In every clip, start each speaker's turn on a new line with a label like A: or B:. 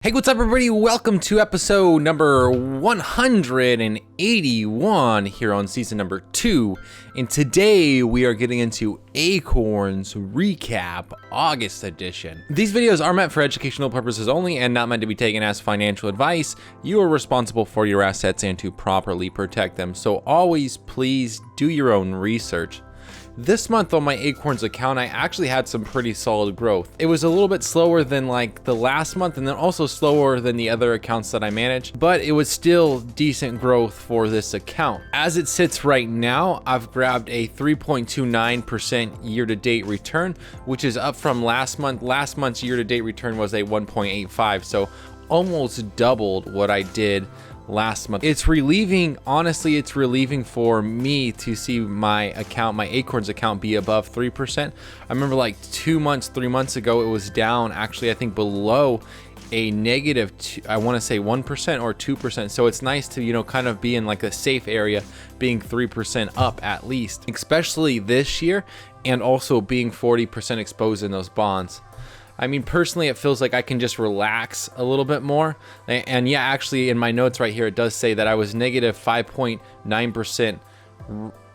A: Hey, what's up everybody? Welcome to episode number 181 here on season number 2. And today we are getting into Acorns Recap August edition. These videos are meant for educational purposes only and not meant to be taken as financial advice. You are responsible for your assets and to properly protect them. So always please do your own research. This month on my Acorns account, I actually had some pretty solid growth. It was a little bit slower than like the last month and then also slower than the other accounts that I manage, but it was still decent growth for this account. As it sits right now, I've grabbed a 3.29% year-to-date return, which is up from last month. Last month's year-to-date return was a 1.85, so almost doubled what I did last month. It's relieving, honestly, it's relieving for me to see my account, my Acorns account, be above 3%. I remember like 3 months ago, it was down, actually, I think below a negative, I want to say 1% or 2%. So it's nice to, kind of be in like a safe area, being 3% up at least, especially this year, and also being 40% exposed in those bonds. I mean, personally, it feels like I can just relax a little bit more. And yeah, actually in my notes right here, it does say that I was negative 5.9%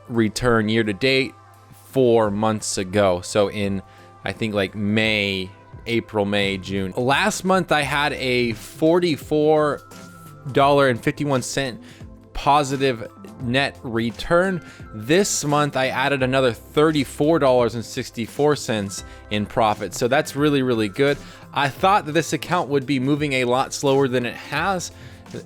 A: return year to date 4 months ago. So in, I think like April, May, June. Last month, I had a $44.51 positive net return. This month I added another $34.64 in profit, so that's really good. I thought that this account would be moving a lot slower than it has.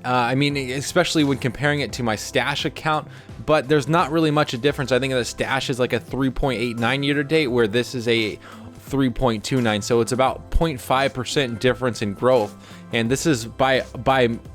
A: I mean, especially when comparing it to my stash account, but there's not really much a difference. I think the stash is like a 3.89 year to date, where this is a 3.29, so it's about 0.5% difference in growth, and this is by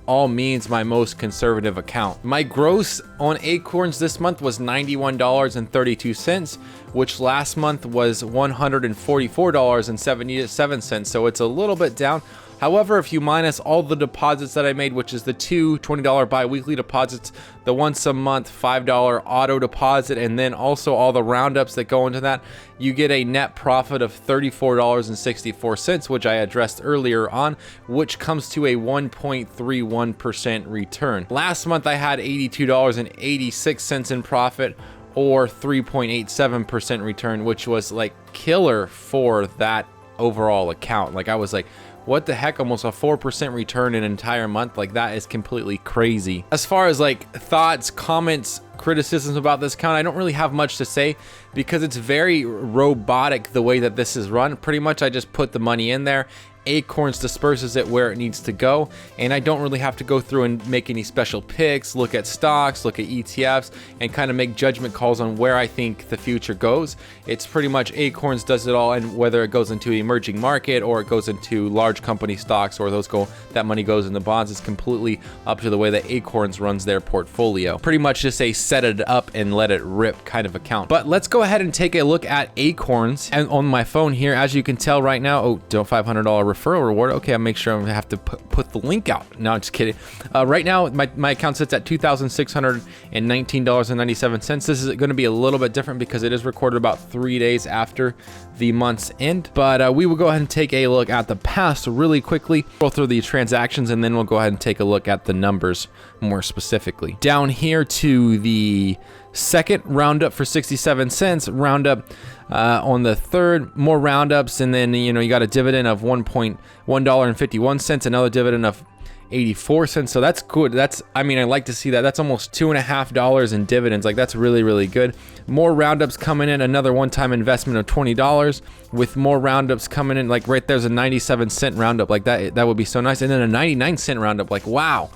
A: all means my most conservative account. My gross on Acorns this month was $91.32, which last month was $144.77, so it's a little bit down. However, if you minus all the deposits that I made, which is the two $20 bi-weekly deposits, the once a month $5 auto deposit, and then also all the roundups that go into that, you get a net profit of $34.64, which I addressed earlier on, which comes to a 1.31% return. Last month I had $82.86 in profit, or 3.87% return, which was like killer for that overall account. Like I was like, what the heck, almost a 4% return in an entire month? Like that is completely crazy. As far as like thoughts, comments, criticisms about this account, I don't really have much to say because it's very robotic the way that this is run. Pretty much I just put the money in there, Acorns disperses it where it needs to go, and I don't really have to go through and make any special picks, look at stocks, look at ETFs, and kind of make judgment calls on where I think the future goes. It's pretty much Acorns does it all, and whether it goes into emerging market or it goes into large company stocks, or that money goes into bonds, is completely up to the way that Acorns runs their portfolio. Pretty much just a set it up and let it rip kind of account. But let's go ahead and take a look at Acorns, and on my phone here, as you can tell right now, $500 referral reward. Okay, I'll make sure I'm gonna have to put the link out. No, I'm just kidding. Right now, my account sits at $2,619.97. This is going to be a little bit different because it is recorded about 3 days after the month's end. But we will go ahead and take a look at the past really quickly. Go through the transactions, and then we'll go ahead and take a look at the numbers more specifically. Down here to the second roundup for 67 cents, roundup on the third, more roundups, and then you got a dividend of $1.51, another dividend of 84 cents. So that's good. I like to see that. That's almost $2.50 in dividends. Like that's really good. More roundups coming in, another one-time investment of $20, with more roundups coming in. Like right there's a 97-cent roundup. Like that would be so nice. And then a 99-cent roundup. Like wow,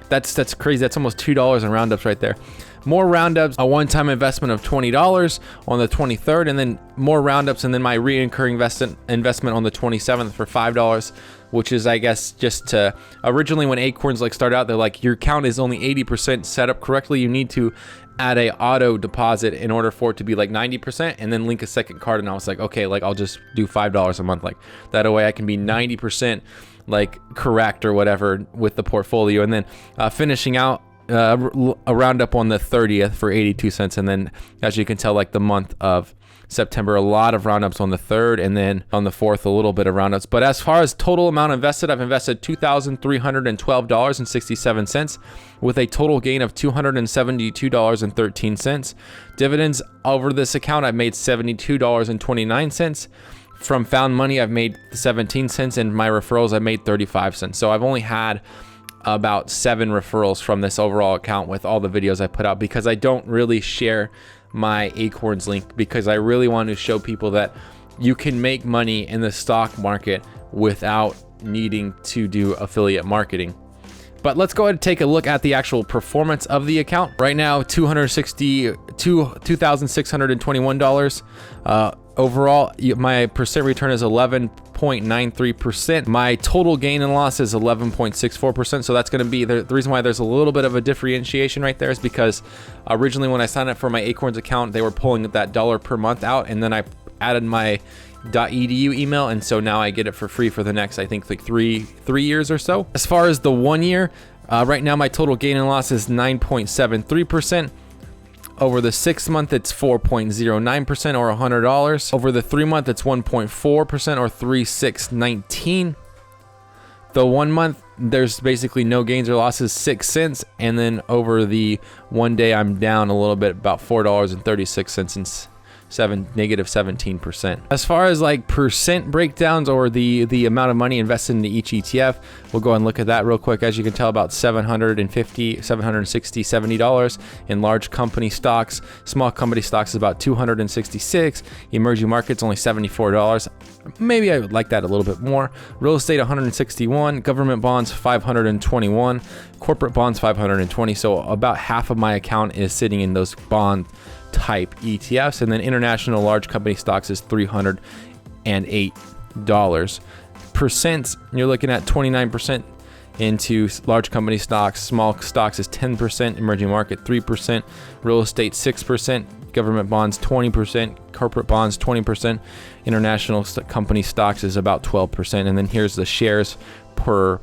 A: that's crazy. That's almost $2 in roundups right there. More roundups, a one-time investment of $20 on the 23rd, and then more roundups, and then my reoccurring investment on the 27th for $5, which is, I guess, just to, originally when Acorns started out, they're like, your account is only 80% set up correctly. You need to add a auto deposit in order for it to be like 90%, and then link a second card. And I was like, okay, I'll just do $5 a month. Like that way I can be 90% correct or whatever with the portfolio. And then finishing out a roundup on the 30th for 82 cents. And then as you can tell, like the month of September, a lot of roundups on the 3rd, and then on the 4th, a little bit of roundups. But as far as total amount invested, I've invested $2,312.67 with a total gain of $272.13. Dividends over this account, I've made $72.29. From found money, I've made 17 cents, and my referrals, I made 35 cents. So I've only had about 7 referrals from this overall account with all the videos I put out, because I don't really share my Acorns link, because I really want to show people that you can make money in the stock market without needing to do affiliate marketing. But let's go ahead and take a look at the actual performance of the account. Right now, $2,621. Overall, my percent return is 11.93%. My total gain and loss is 11.64%. So that's going to be the reason why there's a little bit of a differentiation right there is because originally when I signed up for my Acorns account, they were pulling that $1 per month out, and then I added my .edu email, and so now I get it for free for the next, I think, like three years or so. As far as the 1 year, right now my total gain and loss is 9.73%. Over the 6 month, it's 4.09% or $100. Over the 3 month, it's 1.4% or $3,619. The 1 month, there's basically no gains or losses, 6 cents. And then over the 1 day, I'm down a little bit, about $4.36 and negative 17%. As far as like percent breakdowns or the amount of money invested into each ETF, we'll go and look at that real quick. As you can tell, about $750, $760, $70 in large company stocks. Small company stocks is about $266. Emerging markets only $74. Maybe I would like that a little bit more. Real estate $161. Government bonds $521. Corporate bonds $520. So about half of my account is sitting in those bond type ETFs, and then international large company stocks is $308. Percent, you're looking at 29% into large company stocks. Small stocks is 10%, emerging market 3%, real estate 6%, government bonds 20%, corporate bonds 20%, international company stocks is about 12%, and then here's the shares per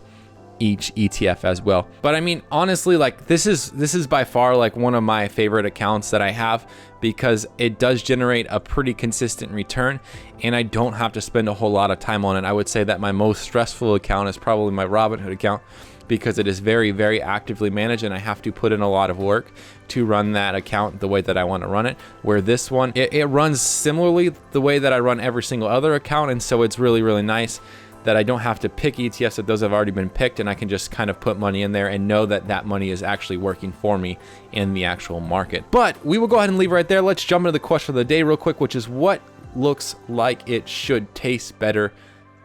A: each ETF as well. But I mean, honestly, like this is by far like one of my favorite accounts that I have, because it does generate a pretty consistent return and I don't have to spend a whole lot of time on it. I would say that my most stressful account is probably my Robinhood account, because it is very, very actively managed and I have to put in a lot of work to run that account the way that I want to run it. Where this one, it runs similarly the way that I run every single other account, and so it's really, really nice that I don't have to pick ETFs, that those have already been picked, and I can just kind of put money in there and know that that money is actually working for me in the actual market. But we will go ahead and leave it right there. Let's jump into the question of the day real quick, which is what looks like it should taste better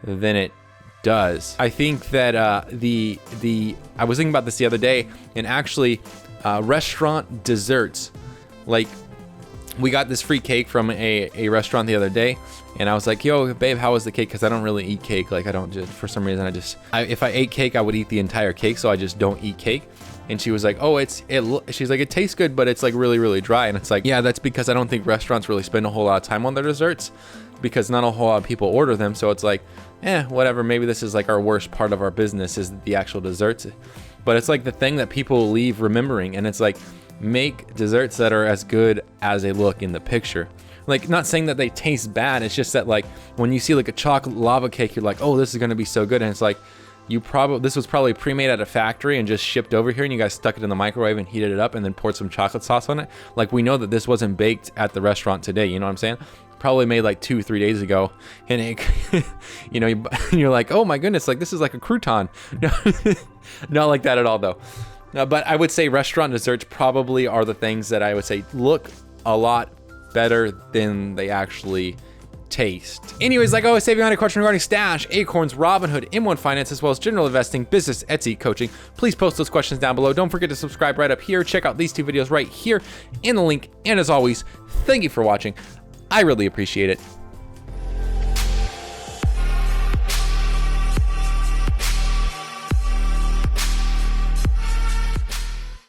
A: than it does. I think that I was thinking about this the other day, and actually restaurant desserts, like we got this free cake from a restaurant the other day, and I was like, yo, babe, how was the cake? Because I don't really eat cake. Like I don't just, for some reason, if I ate cake, I would eat the entire cake. So I just don't eat cake. And she was like, oh, she's like, it tastes good, but it's like really, really dry. And it's like, yeah, that's because I don't think restaurants really spend a whole lot of time on their desserts, because not a whole lot of people order them. So it's like, whatever. Maybe this is like our worst part of our business is the actual desserts. But it's like the thing that people leave remembering. And it's like, make desserts that are as good as they look in the picture. Like, not saying that they taste bad. It's just that like when you see like a chocolate lava cake, you're like, oh, this is going to be so good. And it's like, this was probably pre-made at a factory and just shipped over here, and you guys stuck it in the microwave and heated it up and then poured some chocolate sauce on it. Like, we know that this wasn't baked at the restaurant today. You know what I'm saying? Probably made like 2-3 days ago, and it, you're like, oh my goodness, like this is like a crouton. No, not like that at all though. But I would say restaurant desserts probably are the things that I would say look a lot better than they actually taste. Anyways, like I always say, if you have any question regarding Stash, Acorns, Robinhood, M1 Finance, as well as general investing, business, Etsy, coaching, please post those questions down below. Don't forget to subscribe right up here. Check out these 2 videos right here in the link. And as always, thank you for watching. I really appreciate it.